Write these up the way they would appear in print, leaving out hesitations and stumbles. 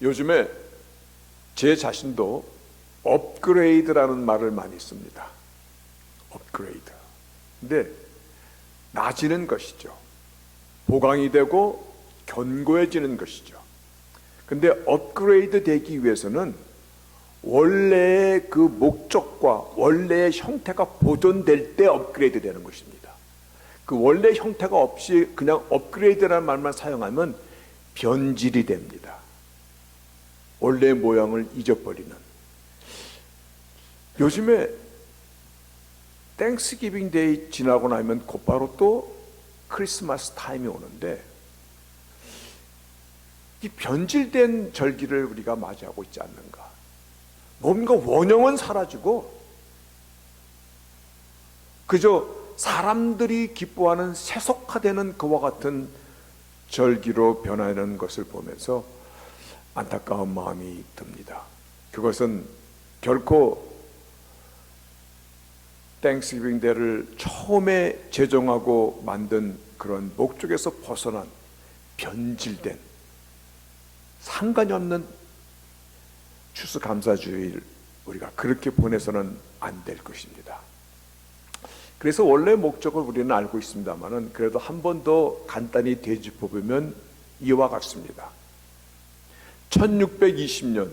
요즘에 제 자신도 업그레이드라는 말을 많이 씁니다. 업그레이드. 근데 나아지는 것이죠. 보강이 되고 견고해지는 것이죠. 근데 업그레이드 되기 위해서는 원래의 그 목적과 원래의 형태가 보존될 때 업그레이드 되는 것입니다. 그 원래 형태가 없이 그냥 업그레이드라는 말만 사용하면 변질이 됩니다. 원래의 모양을 잊어버리는. 요즘에 땡스기빙 데이 지나고 나면 곧바로 또 크리스마스 타임이 오는데, 이 변질된 절기를 우리가 맞이하고 있지 않는가. 뭔가 원형은 사라지고 그저 사람들이 기뻐하는 세속화되는 그와 같은 절기로 변하는 것을 보면서 안타까운 마음이 듭니다. 그것은 결코 땡스기빙 데이를 처음에 제정하고 만든 그런 목적에서 벗어난 변질된 상관이 없는 추수감사주의를 우리가 그렇게 보내서는 안 될 것입니다. 그래서 원래 목적을 우리는 알고 있습니다만은 그래도 한 번 더 간단히 되짚어보면 이와 같습니다. 1620년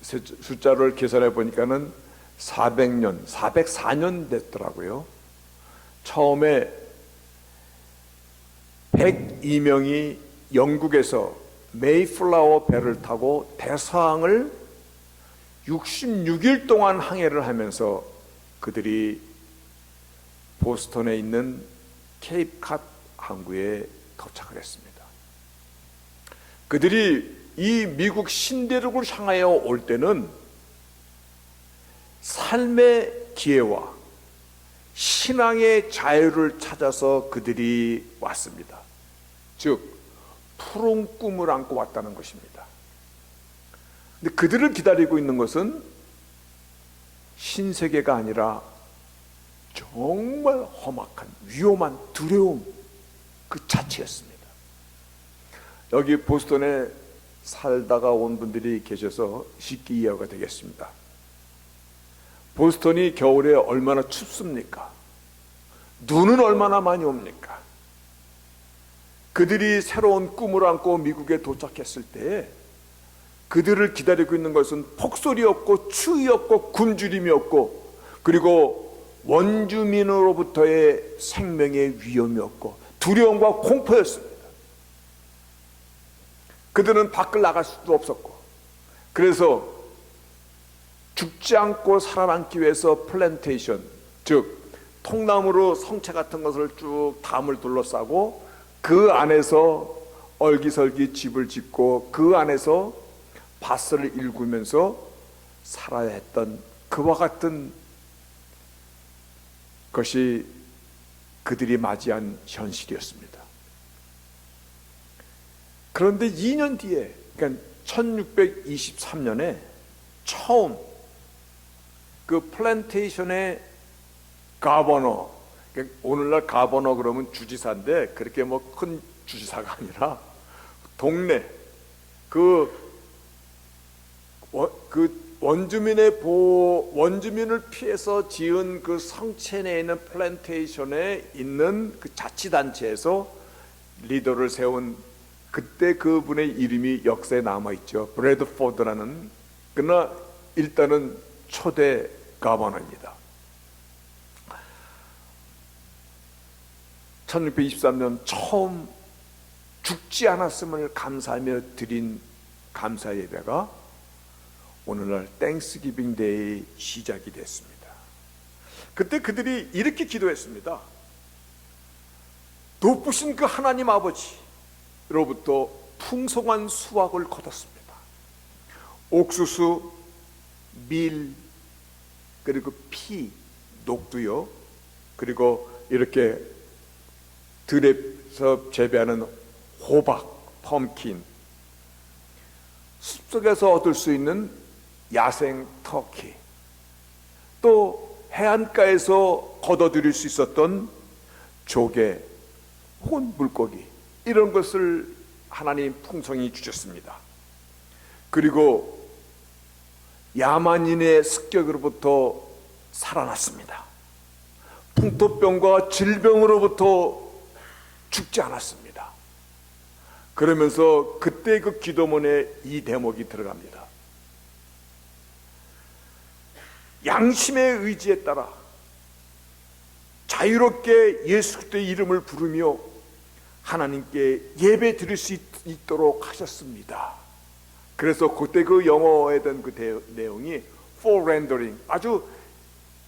숫자를 계산해 보니까는 400년, 404년 됐더라고요. 처음에 102명이 영국에서 메이플라워 배를 타고 대서항을 66일 동안 항해를 하면서 그들이 보스턴에 있는 케이프캇 항구에 도착을 했습니다. 그들이 이 미국 신대륙을 향하여 올 때는 삶의 기회와 신앙의 자유를 찾아서 그들이 왔습니다. 즉 푸른 꿈을 안고 왔다는 것입니다. 근데 그들을 기다리고 있는 것은 신세계가 아니라 정말 험악한 위험한 두려움 그 자체였습니다. 여기 보스턴에 살다가 온 분들이 계셔서 쉽게 이해가 되겠습니다. 보스턴이 겨울에 얼마나 춥습니까? 눈은 얼마나 많이 옵니까? 그들이 새로운 꿈을 안고 미국에 도착했을 때 그들을 기다리고 있는 것은 폭설이 없고 추위 없고 굶주림이 없고, 그리고 원주민으로부터의 생명의 위험이 없고 두려움과 공포였습니다. 그들은 밖을 나갈 수도 없었고, 그래서 죽지 않고 살아남기 위해서 플랜테이션, 즉 통나무로 성체 같은 것을 쭉 담을 둘러싸고 그 안에서 얼기설기 집을 짓고 그 안에서 밭을 일구면서 살아야 했던 그와 같은 것이 그들이 맞이한 현실이었습니다. 그런데 2년 뒤에, 그러니까 1623년에 처음 그 플랜테이션의 가버너, 그러니까 오늘날 가버너 그러면 주지사인데 그렇게 뭐 큰 주지사가 아니라 동네 원주민을 피해서 지은 그 성체 내에 있는 플랜테이션에 있는 그 자치단체에서 리더를 세운, 그때 그분의 이름이 역사에 남아있죠. 브래드포드라는. 그러나 일단은 초대 가버너입니다. 1623년 처음 죽지 않았음을 감사하며 드린 감사 예배가 오늘날 땡스기빙 데이 시작이 됐습니다. 그때 그들이 이렇게 기도했습니다. 높으신 그 하나님 아버지로부터 풍성한 수확을 거뒀습니다. 옥수수, 밀, 그리고 피, 녹두요, 그리고 이렇게 들에서 재배하는 호박, 펌킨, 숲속에서 얻을 수 있는 야생 터키, 또 해안가에서 걷어들일 수 있었던 조개 혹은 물고기, 이런 것을 하나님 풍성히 주셨습니다. 그리고 야만인의 습격으로부터 살아났습니다. 풍토병과 질병으로부터 죽지 않았습니다. 그러면서 그때 그 기도문에 이 대목이 들어갑니다. 양심의 의지에 따라 자유롭게 예수 그리스도의 이름을 부르며 하나님께 예배 드릴 수 있도록 하셨습니다. 그래서 그때 그 영어에 든 그 내용이 for rendering, 아주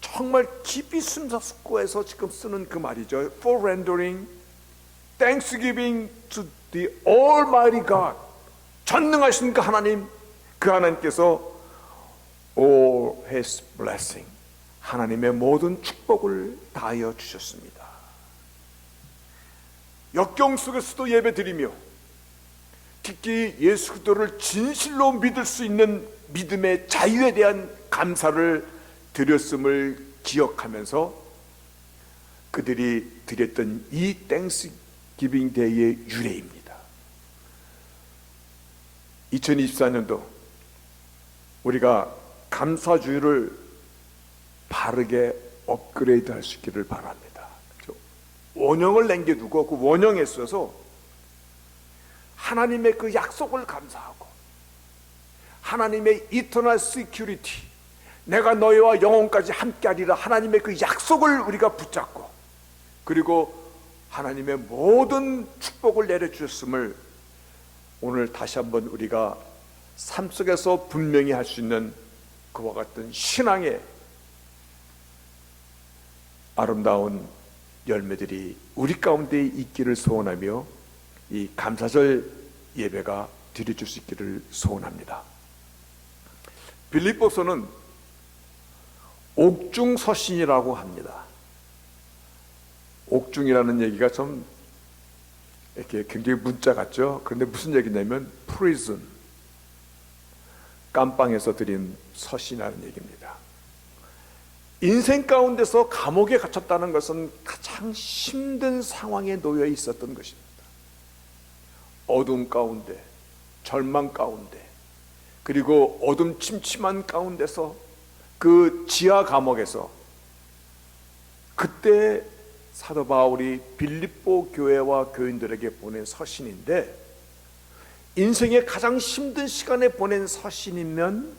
정말 깊이 심사숙고해서 지금 쓰는 그 말이죠. for rendering thanksgiving to the Almighty God, 전능하신 그 하나님, 그 하나님께서 all His blessing, 하나님의 모든 축복을 다하여 주셨습니다. 역경 속에서도 예배드리며 특히 예수 그리스도를 진실로 믿을 수 있는 믿음의 자유에 대한 감사를 드렸음을 기억하면서 그들이 드렸던 이 땡스기빙 데이의 유래입니다. 2024년도 우리가 감사주의를 바르게 업그레이드 할 수 있기를 바랍니다. 원형을 남겨두고 그 원형에 써서 하나님의 그 약속을 감사하고 하나님의 이터널 시큐리티, 내가 너희와 영원까지 함께하리라, 하나님의 그 약속을 우리가 붙잡고 그리고 하나님의 모든 축복을 내려주셨음을 오늘 다시 한번 우리가 삶 속에서 분명히 할 수 있는 그와 같은 신앙의 아름다운 열매들이 우리 가운데 있기를 소원하며 이 감사절 예배가 드려질 수 있기를 소원합니다. 빌립보서는 옥중서신이라고 합니다. 옥중이라는 얘기가 좀 이렇게 굉장히 문자 같죠. 그런데 무슨 얘기냐면 prison, 깜빵에서 드린 서신이라는 얘기입니다. 인생 가운데서 감옥에 갇혔다는 것은 가장 힘든 상황에 놓여 있었던 것입니다. 어둠 가운데, 절망 가운데, 그리고 어둠 침침한 가운데서 그 지하 감옥에서 그때 사도 바울이 빌립보 교회와 교인들에게 보낸 서신인데, 인생의 가장 힘든 시간에 보낸 서신이면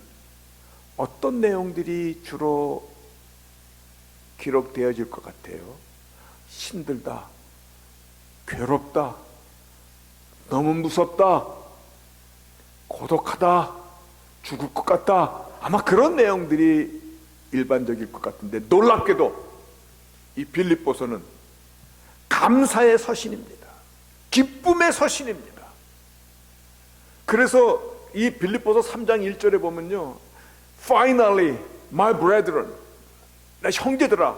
어떤 내용들이 주로 기록되어질 것 같아요? 힘들다, 괴롭다, 너무 무섭다, 고독하다, 죽을 것 같다, 아마 그런 내용들이 일반적일 것 같은데, 놀랍게도 이 빌립보서는 감사의 서신입니다. 기쁨의 서신입니다. 그래서 이 빌립보서 3장 1절에 보면요, Finally, my brethren, 내 형제들아,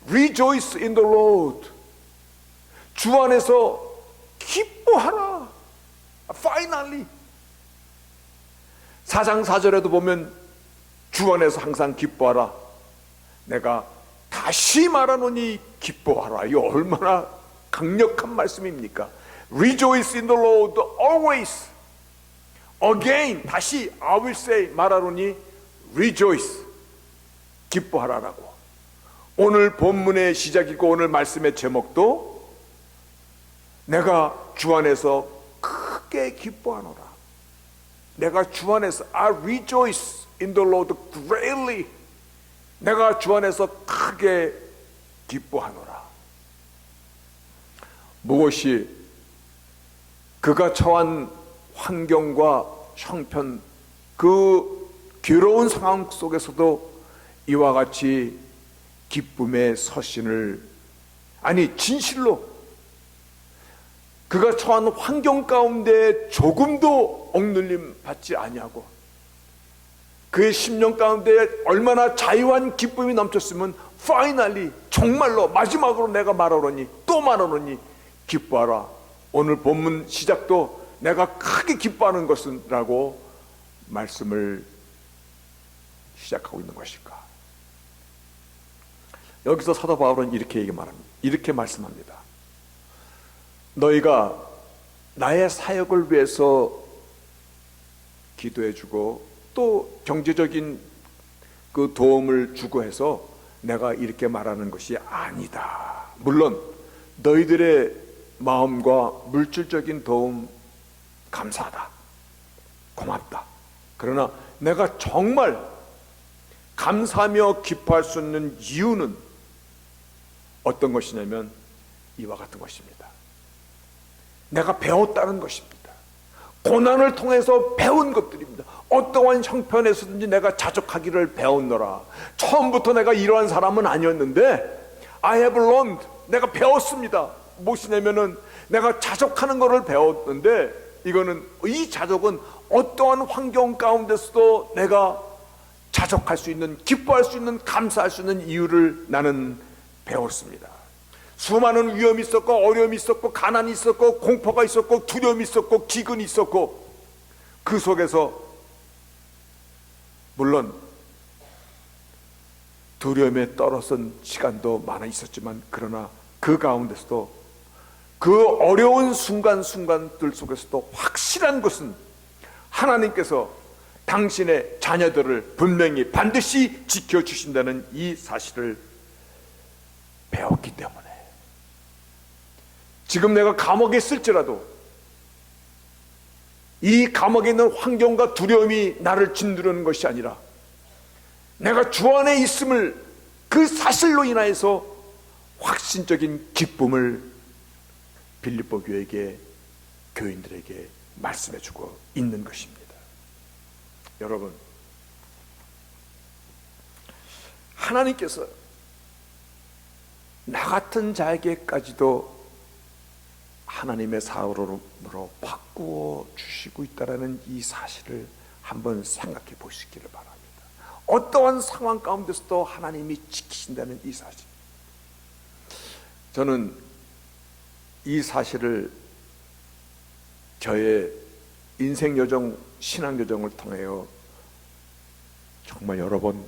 rejoice in the Lord, 주 안에서 기뻐하라. Finally. 4장 4절에도 보면 주 안에서 항상 기뻐하라. 내가 다시 말하노니 기뻐하라. 이거 얼마나 강력한 말씀입니까? Rejoice in the Lord always. Again, 다시 I will say, 말하노니 rejoice, 기뻐하라라고. 오늘 본문의 시작이고 오늘 말씀의 제목도 내가 주 안에서 크게 기뻐하노라. 내가 주 안에서 I rejoice in the Lord greatly. 내가 주 안에서 크게 기뻐하노라. 무엇이 그가 처한 환경과 형편, 그 괴로운 상황 속에서도 이와 같이 기쁨의 서신을, 아니 진실로 그가 처한 환경 가운데 조금도 억눌림 받지 아니하고 그의 심령 가운데 얼마나 자유한 기쁨이 넘쳤으면 finally, 정말로 마지막으로 내가 말하노니, 또 말하노니 기뻐하라. 오늘 본문 시작도 내가 크게 기뻐하는 것은 라고 말씀을 시작하고 있는 것일까? 여기서 사도 바울은 이렇게 말합니다. 이렇게 말씀합니다. 너희가 나의 사역을 위해서 기도해주고 또 경제적인 그 도움을 주고 해서 내가 이렇게 말하는 것이 아니다. 물론 너희들의 마음과 물질적인 도움 감사하다, 고맙다. 그러나 내가 정말 감사하며 기뻐할 수 있는 이유는 어떤 것이냐면 이와 같은 것입니다. 내가 배웠다는 것입니다. 고난을 통해서 배운 것들입니다. 어떠한 형편에서든지 내가 자족하기를 배웠노라. 처음부터 내가 이러한 사람은 아니었는데 I have learned, 내가 배웠습니다. 무엇이냐면은 내가 자족하는 것을 배웠는데, 이거는 이 자족은 어떠한 환경 가운데서도 내가 자족할 수 있는, 기뻐할 수 있는, 감사할 수 있는 이유를 나는 배웠습니다. 수많은 위험이 있었고 어려움이 있었고 가난이 있었고 공포가 있었고 두려움이 있었고 기근이 있었고, 그 속에서 물론 두려움에 떨어선 시간도 많아 있었지만, 그러나 그 가운데서도 그 어려운 순간순간들 속에서도 확실한 것은 하나님께서 당신의 자녀들을 분명히 반드시 지켜주신다는 이 사실을 배웠기 때문에, 지금 내가 감옥에 있을지라도 이 감옥에 있는 환경과 두려움이 나를 짓누르는 것이 아니라 내가 주 안에 있음을, 그 사실로 인하여서 확신적인 기쁨을 빌립보 교회에게, 교인들에게 말씀해주고 있는 것입니다. 여러분, 하나님께서 나 같은 자에게까지도 하나님의 사으로 바꾸어 주시고 있다는 이 사실을 한번 생각해 보시기를 바랍니다. 어떠한 상황 가운데서도 하나님이 지키신다는 이 사실, 저는 이 사실을 저의 인생 여정, 신앙 여정을 통하여 정말 여러 번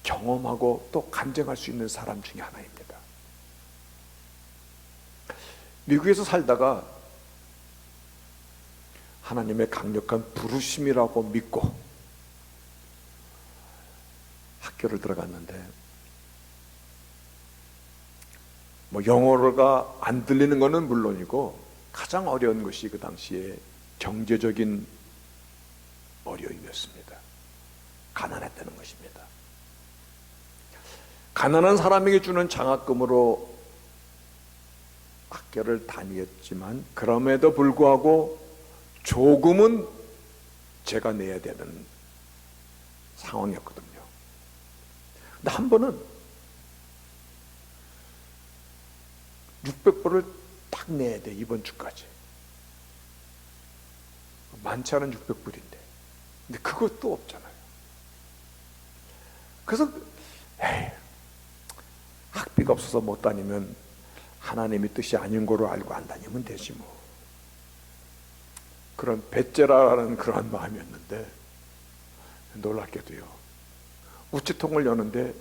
경험하고 또 간증할 수 있는 사람 중에 하나입니다. 미국에서 살다가 하나님의 강력한 부르심이라고 믿고 학교를 들어갔는데, 뭐 영어가 안 들리는 것은 물론이고 가장 어려운 것이 그 당시에 경제적인 어려움이었습니다. 가난했다는 것입니다. 가난한 사람에게 주는 장학금으로 학교를 다녔지만 그럼에도 불구하고 조금은 제가 내야 되는 상황이었거든요. 근데 한 번은 600불을 딱 내야 돼, 이번 주까지. 많지 않은 600불인데. 근데 그것도 없잖아요. 그래서 학비가 없어서 못 다니면 하나님의 뜻이 아닌 거로 알고 안 다니면 되지 뭐. 그런 배째라라는 그런 마음이었는데, 놀랍게도요, 우체통을 여는데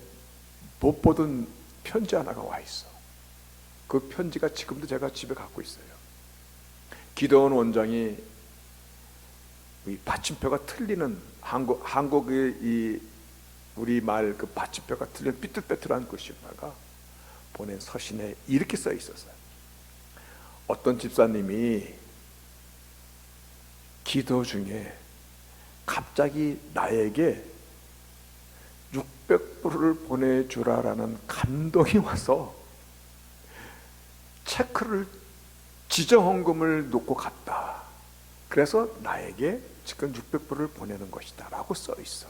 못 보던 편지 하나가 와 있어. 그 편지가 지금도 제가 집에 갖고 있어요. 기도원 원장이 이 받침표가 틀리는 한국의 이 우리말 그 받침표가 틀린 삐뚤빼뚤한 글씨에다가 보낸 서신에 이렇게 써 있었어요. 어떤 집사님이 기도 중에 갑자기 나에게 600불을 보내주라라는 감동이 와서 체크를, 지정헌금을 놓고 갔다. 그래서 나에게 지금 600불을 보내는 것이다 라고 써 있어.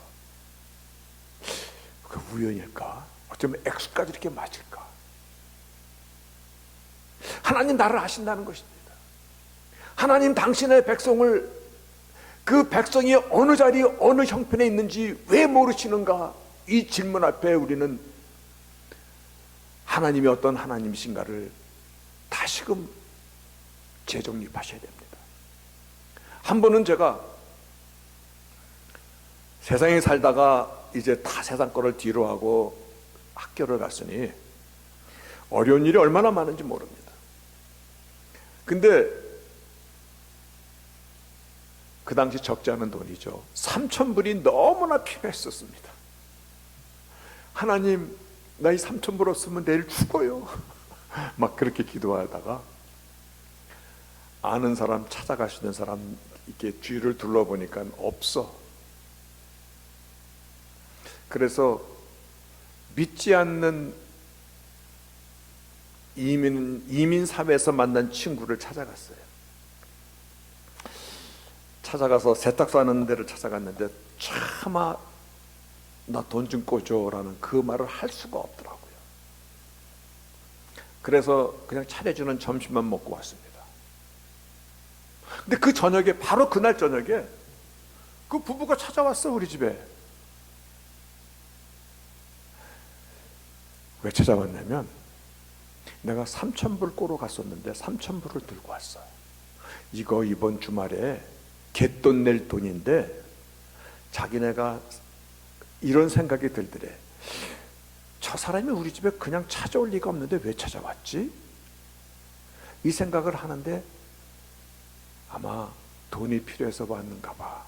그 우연일까? 어쩌면 액수까지 이렇게 맞을까? 하나님 나를 아신다는 것입니다. 하나님 당신의 백성을, 그 백성이 어느 자리 어느 형편에 있는지 왜 모르시는가? 이 질문 앞에 우리는 하나님이 어떤 하나님이신가를 다시금 재정립하셔야 됩니다. 한 번은 제가 세상에 살다가 이제 다 세상 거를 뒤로 하고 학교를 갔으니 어려운 일이 얼마나 많은지 모릅니다. 근데 그 당시 적지 않은 돈이죠. 3,000불이 너무나 필요했었습니다. 하나님, 나 이 3,000불 없으면 내일 죽어요. 막 그렇게 기도하다가 아는 사람, 찾아가시는 사람 이렇게 뒤를 둘러보니까 없어. 그래서 믿지 않는 이민 사회에서 만난 친구를 찾아갔어요. 찾아가서 세탁소 하는 데를 찾아갔는데 차마 나 돈 좀 꿔줘라는 그 말을 할 수가 없더라고요. 그래서 그냥 차려주는 점심만 먹고 왔습니다. 근데 그 저녁에, 바로 그날 저녁에 그 부부가 찾아왔어, 우리 집에. 왜 찾아왔냐면 내가 3,000불 꼬러 갔었는데 3,000불을 들고 왔어. 이거 이번 주말에 갯돈 낼 돈인데 자기네가 이런 생각이 들더래. 저 사람이 우리 집에 그냥 찾아올 리가 없는데 왜 찾아왔지? 이 생각을 하는데 아마 돈이 필요해서 왔는가 봐.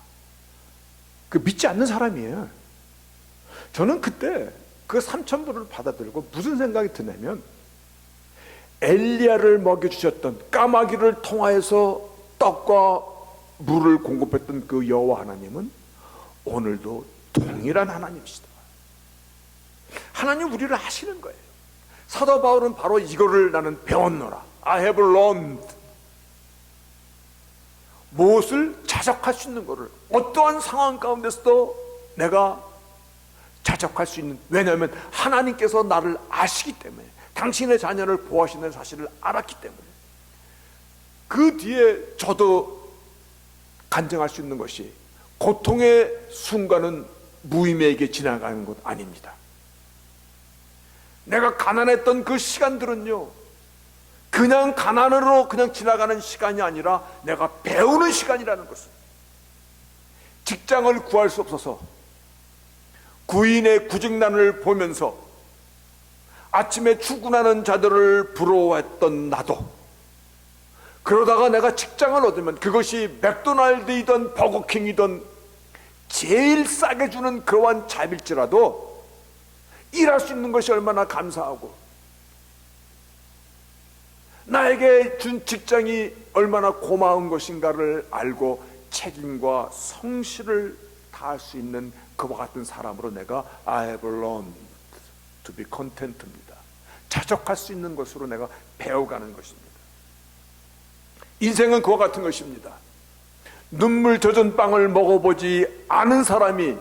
그 믿지 않는 사람이에요. 저는 그때 그 3,000불을 받아들고 무슨 생각이 드냐면, 엘리야를 먹여주셨던, 까마귀를 통하여서 떡과 물을 공급했던 그 여호와 하나님은 오늘도 동일한 하나님이시다. 하나님 우리를 아시는 거예요. 사도 바울은 바로 이거를 나는 배웠노라. I have learned. 무엇을 자적할 수 있는 것을, 어떠한 상황 가운데서도 내가 자적할 수 있는, 왜냐하면 하나님께서 나를 아시기 때문에, 당신의 자녀를 보호하시는 사실을 알았기 때문에. 그 뒤에 저도 간증할 수 있는 것이, 고통의 순간은 무의미하게 지나가는 것 아닙니다. 내가 가난했던 그 시간들은요, 그냥 가난으로 그냥 지나가는 시간이 아니라 내가 배우는 시간이라는 것을. 직장을 구할 수 없어서 구인의 구직난을 보면서 아침에 출근하는 자들을 부러워했던 나도, 그러다가 내가 직장을 얻으면 그것이 맥도날드이든 버거킹이든 제일 싸게 주는 그러한 잡일지라도 일할 수 있는 것이 얼마나 감사하고, 나에게 준 직장이 얼마나 고마운 것인가를 알고 책임과 성실을 다할 수 있는 그와 같은 사람으로 내가 I have learned to be content입니다. 자족할 수 있는 것으로 내가 배워가는 것입니다. 인생은 그와 같은 것입니다. 눈물 젖은 빵을 먹어보지 않은 사람이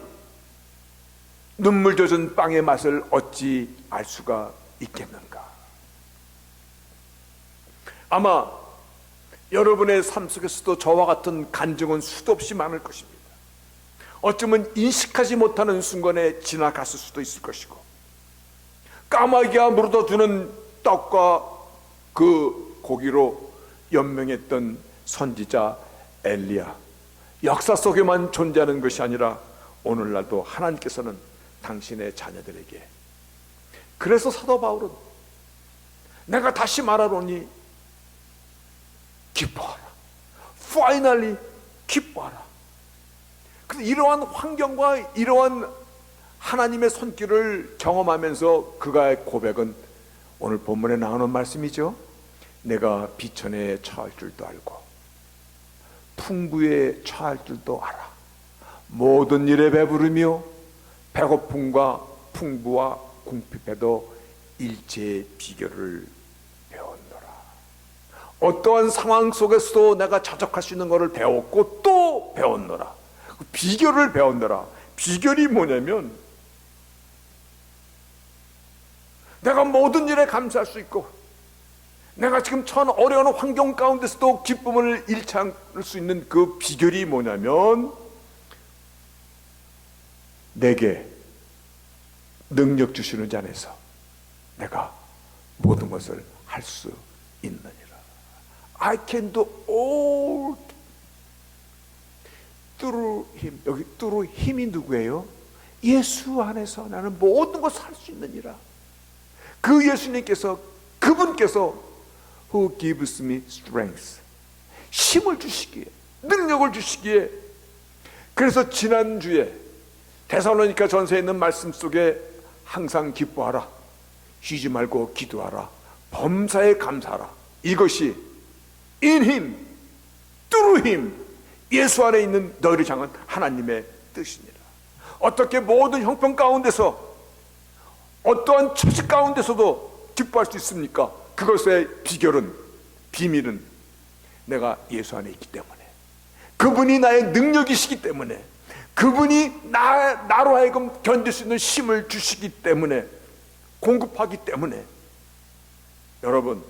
눈물 젖은 빵의 맛을 어찌 알 수가 있겠는가. 아마 여러분의 삶 속에서도 저와 같은 간증은 수도 없이 많을 것입니다. 어쩌면 인식하지 못하는 순간에 지나갔을 수도 있을 것이고, 까마귀가 물어주는 떡과 그 고기로 연명했던 선지자 엘리야, 역사 속에만 존재하는 것이 아니라 오늘날도 하나님께서는 당신의 자녀들에게, 그래서 사도 바울은 내가 다시 말하노니 기뻐하라, finally 기뻐하라. 그래서 이러한 환경과 이러한 하나님의 손길을 경험하면서 그가의 고백은 오늘 본문에 나오는 말씀이죠. 내가 비천에 처할 줄도 알고 풍부에 처할 줄도 알아. 모든 일에 배부르며 배고픔과 풍부와 궁핍에도 일체의 비결을 배웠노라. 어떠한 상황 속에서도 내가 자적할 수 있는 것을 배웠고 또 배웠노라. 비결을 배웠노라. 비결이 뭐냐면, 내가 모든 일에 감사할 수 있고, 내가 지금 처한 어려운 환경 가운데서도 기쁨을 잃지 않을 수 있는 그 비결이 뭐냐면, 내게 능력 주시는 자 안에서 내가 모든 것을 할 수 있느니라. I can do all through him. 여기 through 힘이 누구예요? 예수 안에서 나는 모든 것을 할 수 있느니라. 그 예수님께서, 그분께서 who gives me strength, 힘을 주시기에, 능력을 주시기에 그래서 지난주에 데살로니가 전서에 있는 말씀 속에 항상 기뻐하라, 쉬지 말고 기도하라, 범사에 감사하라, 이것이 in him, through him, 예수 안에 있는 너희를 향한 하나님의 뜻이니라. 어떻게 모든 형편 가운데서, 어떠한 처지 가운데서도 기뻐할 수 있습니까? 그것의 비결은, 비밀은 내가 예수 안에 있기 때문에, 그분이 나의 능력이시기 때문에, 그분이 나로 하여금 견딜 수 있는 힘을 주시기 때문에, 공급하기 때문에. 여러분,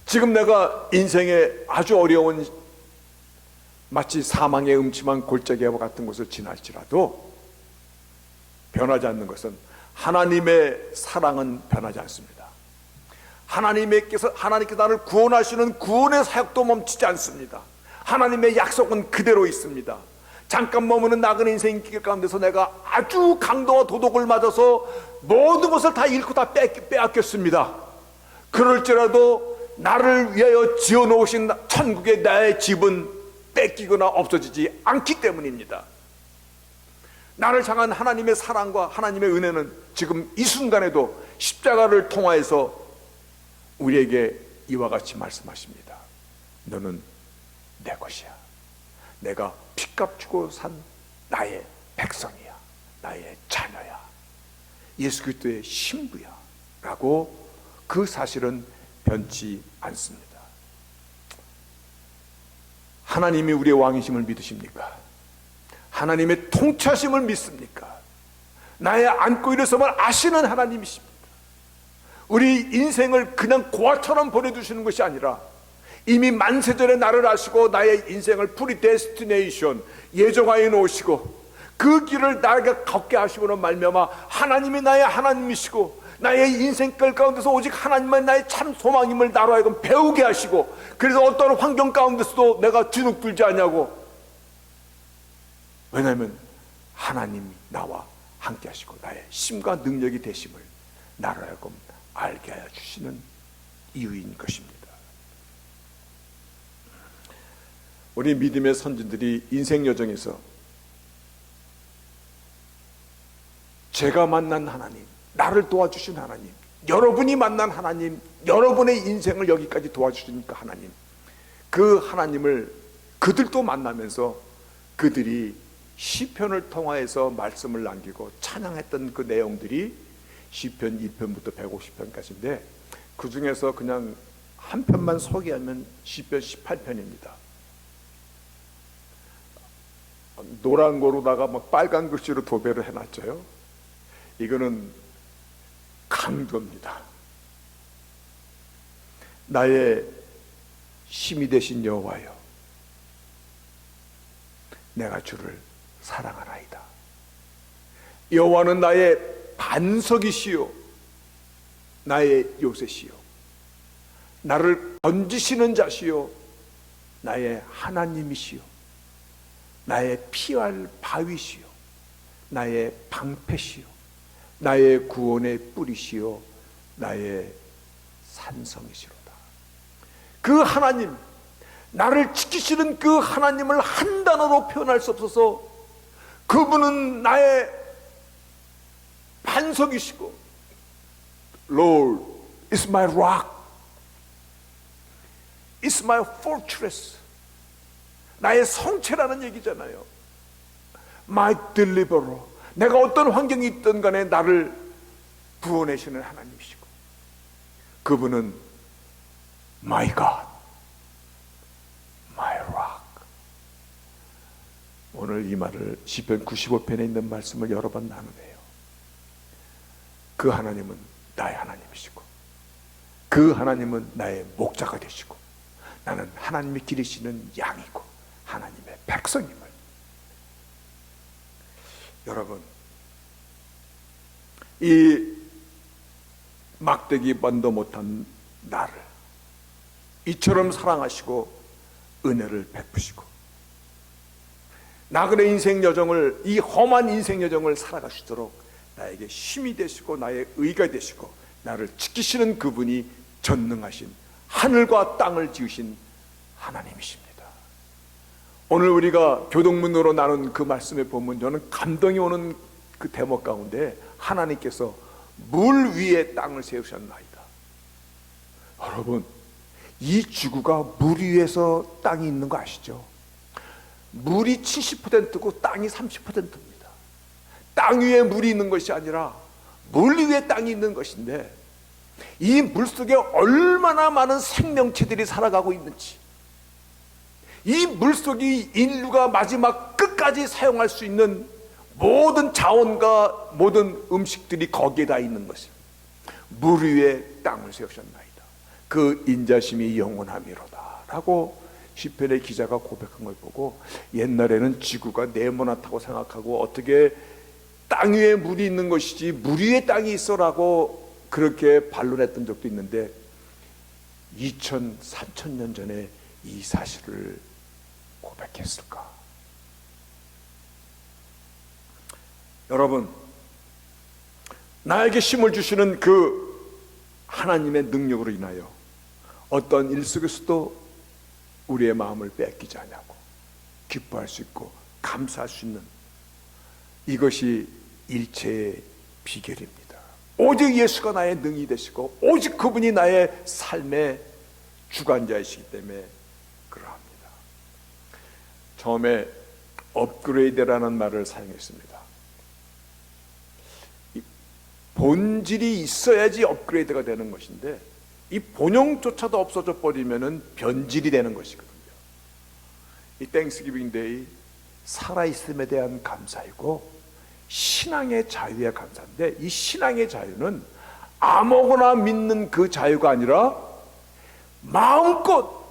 지금 내가 인생에 아주 어려운, 마치 사망의 음침한 골짜기와 같은 곳을 지날지라도 변하지 않는 것은 하나님의 사랑은 변하지 않습니다. 하나님께서 나를 구원하시는 구원의 사역도 멈추지 않습니다. 하나님의 약속은 그대로 있습니다. 잠깐 머무는 나그네 인생 길 가운데서 내가 아주 강도와 도둑을 맞아서 모든 것을 다 잃고 다 빼앗겼습니다. 그럴지라도 나를 위하여 지어놓으신 천국의 나의 집은 뺏기거나 없어지지 않기 때문입니다. 나를 향한 하나님의 사랑과 하나님의 은혜는 지금 이 순간에도 십자가를 통하여서 우리에게 이와 같이 말씀하십니다. 너는 내 것이야. 내가 핏값 주고 산 나의 백성이야. 나의 자녀야. 예수 그리스도의 신부야. 라고 그 사실은 변치 않습니다. 하나님이 우리의 왕이심을 믿으십니까? 하나님의 통치하심을 믿습니까? 나의 안고 일어섬을 아시는 하나님이십니다. 우리 인생을 그냥 고아처럼 보내주시는 것이 아니라 이미 만세전에 나를 아시고 나의 인생을 프리데스티네이션, 예정하여 놓으시고 그 길을 나에게 걷게 하시고는 말미암아 하나님이 나의 하나님이시고 나의 인생길 가운데서 오직 하나님만 나의 참 소망임을 나로 하여금 배우게 하시고, 그래서 어떤 환경 가운데서도 내가 주눅들지 않냐고. 왜냐하면 하나님이 나와 함께 하시고 나의 힘과 능력이 되심을 나로 하여금 알게 하여 주시는 이유인 것입니다. 우리 믿음의 선진들이 인생 여정에서 제가 만난 하나님, 나를 도와주신 하나님, 여러분이 만난 하나님, 여러분의 인생을 여기까지 도와주시니까 하나님, 그 하나님을 그들도 만나면서 그들이 시편을 통하여서 말씀을 남기고 찬양했던 그 내용들이 시편 2편부터 150편까지인데 그 중에서 그냥 한 편만 소개하면 시편 18편입니다. 노란 거로다가 막 빨간 글씨로 도배를 해놨죠. 이거는 강조입니다. 나의 힘이 되신 여호와여, 내가 주를 사랑하나이다. 여호와는 나의 반석이시요 나의 요새시요 나를 건지시는 자시요 나의 하나님이시요 나의 피할 바위시요 나의 방패시요 나의 구원의 뿌리시요 나의 산성이시로다. 그 하나님, 나를 지키시는 그 하나님을 한 단어로 표현할 수 없어서 그분은 나의 반석이시고 Lord is my rock, is my fortress, 나의 성체라는 얘기잖아요. My deliverer, 내가 어떤 환경이 있든 간에 나를 구원하시는 하나님이시고 그분은 My God, My rock. 오늘 이 말을 시편 95편에 있는 말씀을 여러 번 나누네요. 그 하나님은 나의 하나님이시고 그 하나님은 나의 목자가 되시고 나는 하나님이 기르시는 양이고 하나님의 백성임을. 여러분, 이 막대기 반도 못한 나를 이처럼 사랑하시고 은혜를 베푸시고 나그네 인생 여정을, 이 험한 인생 여정을 살아갈 수 있도록 나에게 힘이 되시고 나의 의가 되시고 나를 지키시는 그분이 전능하신 하늘과 땅을 지으신 하나님이십니다. 오늘 우리가 교동문으로 나눈 그 말씀에 보면 저는 감동이 오는 그 대목 가운데 하나님께서 물 위에 땅을 세우셨나이다. 여러분, 이 지구가 물 위에서 땅이 있는 거 아시죠? 물이 70%고 땅이 30%입니다. 땅 위에 물이 있는 것이 아니라 물 위에 땅이 있는 것인데, 이 물 속에 얼마나 많은 생명체들이 살아가고 있는지, 이 물 속이 인류가 마지막 끝까지 사용할 수 있는 모든 자원과 모든 음식들이 거기에 다 있는 것입니다. 물 위에 땅을 세우셨나이다. 그 인자심이 영원함이로다 라고 시편의 기자가 고백한 걸 보고, 옛날에는 지구가 네모나다고 생각하고 어떻게 땅 위에 물이 있는 것이지 물 위에 땅이 있어라고 그렇게 반론했던 적도 있는데, 2000, 3000년 전에 이 사실을 고백했을까? 여러분, 나에게 힘을 주시는 그 하나님의 능력으로 인하여 어떤 일 속에서도 우리의 마음을 뺏기지 않냐고 기뻐할 수 있고 감사할 수 있는, 이것이 일체의 비결입니다. 오직 예수가 나의 능이 되시고 오직 그분이 나의 삶의 주관자이시기 때문에 그러합니다. 처음에 업그레이드라는 말을 사용했습니다. 본질이 있어야지 업그레이드가 되는 것인데, 이 본용조차도 없어져 버리면은 변질이 되는 것이거든요. 이 땡스기빙 데이, 살아있음에 대한 감사이고 신앙의 자유에 감사인데, 이 신앙의 자유는 아무거나 믿는 그 자유가 아니라 마음껏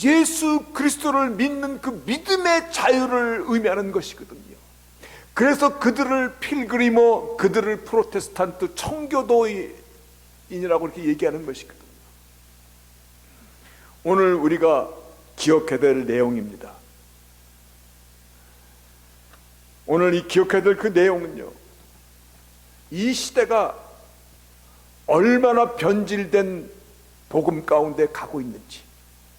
예수 그리스도를 믿는 그 믿음의 자유를 의미하는 것이거든요. 그래서 그들을 필그리머, 그들을 프로테스탄트 청교도인이라고 이렇게 얘기하는 것이거든요. 오늘 우리가 기억해야 될 내용입니다. 오늘 이 기억해야 될 그 내용은요, 이 시대가 얼마나 변질된 복음 가운데 가고 있는지,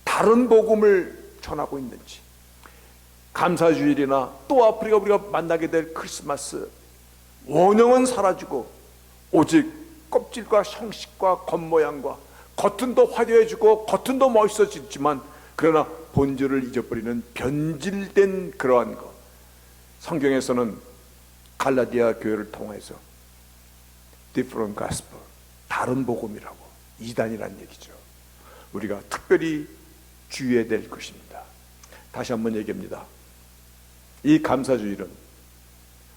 다른 복음을 전하고 있는지, 감사주일이나 또 앞으로 우리가 만나게 될 크리스마스, 원형은 사라지고 오직 껍질과 형식과 겉모양과 겉은 더 화려해지고 겉은 더 멋있어지지만, 그러나 본질을 잊어버리는 변질된 그러한 것, 성경에서는 갈라디아 교회를 통해서 different gospel, 다른 복음이라고, 이단이라는 얘기죠. 우리가 특별히 주의해야 될 것입니다. 다시 한번 얘기합니다. 이 감사주일은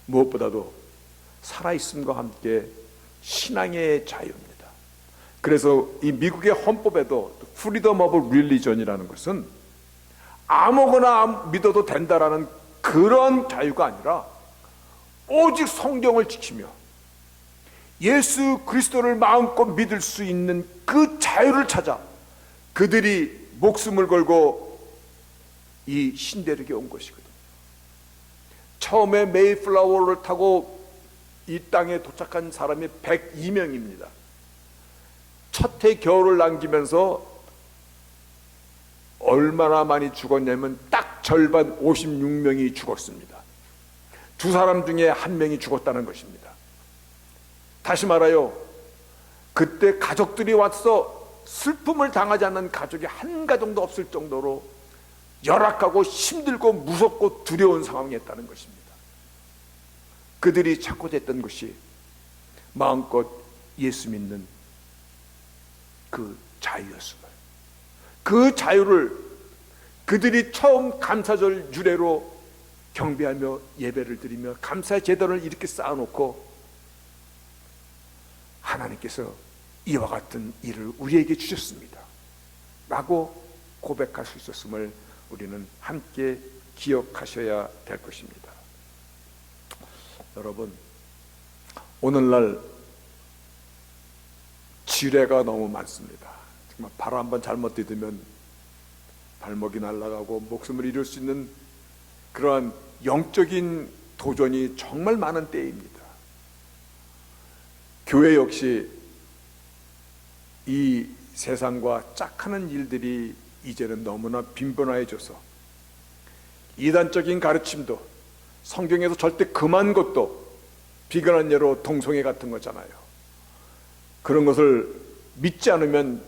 무엇보다도 살아있음과 함께 신앙의 자유입니다. 그래서 이 미국의 헌법에도 Freedom of Religion이라는 것은 아무거나 믿어도 된다라는 그런 자유가 아니라, 오직 성경을 지키며 예수 그리스도를 마음껏 믿을 수 있는 그 자유를 찾아 그들이 목숨을 걸고 이 신대륙에 온 것이거든요. 처음에 메이플라워를 타고 이 땅에 도착한 사람이 102명입니다. 첫 해 겨울을 남기면서 얼마나 많이 죽었냐면 딱 절반 56명이 죽었습니다. 두 사람 중에 한 명이 죽었다는 것입니다. 다시 말하여, 그때 가족들이 와서 슬픔을 당하지 않는 가족이 한 가정도 없을 정도로 열악하고 힘들고 무섭고 두려운 상황이었다는 것입니다. 그들이 찾고자 했던 것이 마음껏 예수 믿는 그 자유였음을, 그 자유를 그들이 처음 감사절 유래로 경배하며 예배를 드리며 감사의 제단을 이렇게 쌓아놓고, 하나님께서 이와 같은 일을 우리에게 주셨습니다 라고 고백할 수 있었음을 우리는 함께 기억하셔야 될 것입니다. 여러분, 오늘날 지뢰가 너무 많습니다. 정말 발 한번 잘못 디디면 발목이 날아가고 목숨을 잃을 수 있는 그러한 영적인 도전이 정말 많은 때입니다. 교회 역시 이 세상과 짝하는 일들이 이제는 너무나 빈번해져서 이단적인 가르침도 성경에서 절대 금한 것도 비근한 예로 동성애 같은 거잖아요. 그런 것을 믿지 않으면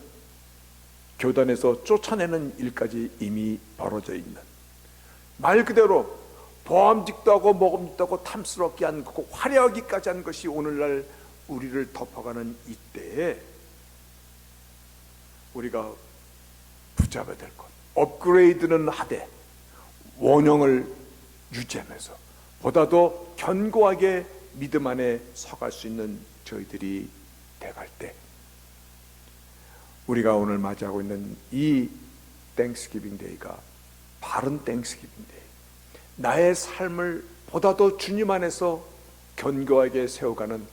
교단에서 쫓아내는 일까지 이미 벌어져 있는, 말 그대로 보암직도 하고 먹음직도 하고 탐스럽게 한 거고 화려하기까지 한 것이 오늘날 우리를 덮어가는 이때에 우리가 붙잡아야 될 것, 업그레이드는 하되 원형을 유지하면서 보다 더 견고하게 믿음 안에 서갈 수 있는 저희들이 돼갈 때, 우리가 오늘 맞이하고 있는 이 땡스기빙 데이가 바른 땡스기빙 데이, 나의 삶을 보다 더 주님 안에서 견고하게 세워가는,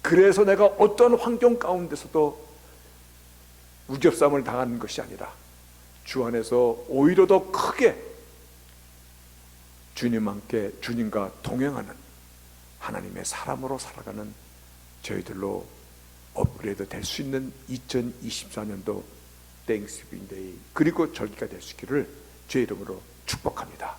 그래서 내가 어떤 환경 가운데서도 우겨쌈을 당하는 것이 아니라 주 안에서 오히려 더 크게 주님과 동행하는 하나님의 사람으로 살아가는 저희들로 업그레이드 될 수 있는 2024년도 땡스기빙 데이 그리고 절기가 될 수 있기를 주의 이름으로 축복합니다.